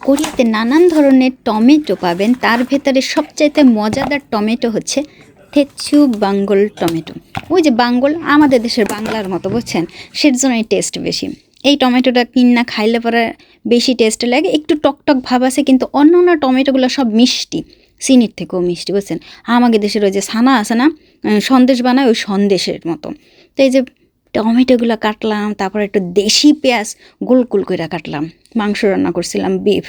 কোরিয়াতে নানান ধরনের টমেটো পাবেন, তার ভেতরে সবচাইতে মজাদার টমেটো হচ্ছে থেচু বাঙ্গল টমেটো। ওই যে বাঙ্গল আমাদের দেশের বাংলার মতো, বুঝছেন, সের জন্যই টেস্ট বেশি। এই টমেটোটা কিনা খাইলে পরে বেশি টেস্ট লাগে, একটু টকটক ভাব আছে, কিন্তু অন্য অন্য টমেটোগুলো সব মিষ্টি, চিনির থেকেও মিষ্টি, বুঝছেন। আমাদের দেশের ওই যে ছানা আছে না, সন্দেশ বানায়, ওই সন্দেশের মতো। তো এই যে টমেটোগুলো কাটলাম, তারপর একটু দেশি পেঁয়াজ গোল গোল করে কাটলাম। মাংস রান্না করছিলাম, বিফ।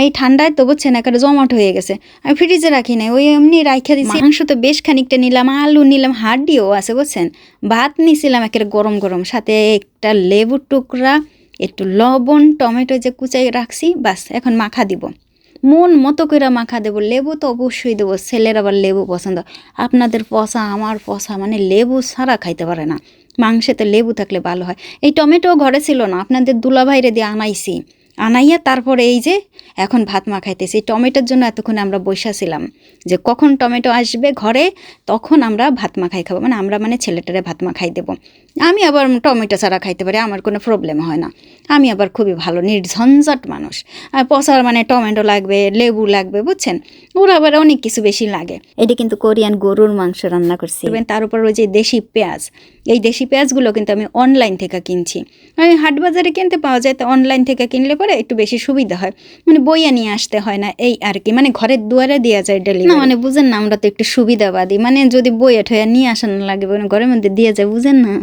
এই ঠান্ডায় তো বুঝছেন একেবারে জমাট হয়ে গেছে, আমি ফ্রিজে রাখি নাই, ওই এমনি রাখা দিচ্ছি। মাংস তো বেশ খানিকটা নিলাম, আলু নিলাম, হাড্ডিও আছে, বুঝছেন। ভাত নিছিলাম একেবারে গরম গরম, সাথে একটা লেবুর টুকরা, একটু লবণ, টমেটো যে কুচাই রাখছি, বাস এখন মাখা দিব। মন মতো করে মাখা দেবো। লেবু তো অবশ্যই দেবো, ছেলের আবার লেবু পছন্দ। আপনাদের পচা, আমার পচা, মানে লেবু ছাড়া খাইতে পারে না। মাংসেতে লেবু থাকলে ভালো হয়। এই টমেটো ঘরে ছিল না, আপনাদের দুলাভাইরে দিয়ে আনাইছি। আনাইয়া তারপরে এই যে এখন ভাত মাখাইতেছি। টমেটোর জন্য এতক্ষণ আমরা বসেছিলাম যে কখন টমেটো আসবে ঘরে, তখন আমরা ভাত মাখাই খাবো। মানে আমরা মানে ছেলেটারে ভাত মাখাই দেবো। আমি আবার টমেটো ছাড়া খাইতে পারি, আমার কোনো প্রবলেম হয় না। আমি আবার খুবই ভালো নির্ঝঞ্ঝাট মানুষ। আর পচার মানে টমেটো লাগবে, লেবু লাগবে, বুঝছেন। ওর আবার অনেক কিছু বেশি লাগে। এটা কিন্তু কোরিয়ান গরুর মাংস রান্না করছি। তার উপর ওই যে দেশি পেঁয়াজ, এই দেশি পেঁয়াজগুলো কিন্তু আমি অনলাইন থেকে কিনছি। আমি হাট বাজারে কিনতে পাওয়া যায়, তো অনলাইন থেকে কিনলে পরে একটু বেশি সুবিধা হয়, মানে বইয়া নিয়ে আসতে হয় না, এই আর কি। মানে ঘরের দুয়ারে দেওয়া যায় ডেলিভারি। না মানে বুঝেন না, আমরা তো একটু সুবিধাবাদী, মানে যদি বইয়া ঠয়া নিয়ে আসা না লাগে, ঘরের মধ্যে দিয়ে যায়, বুঝেন না।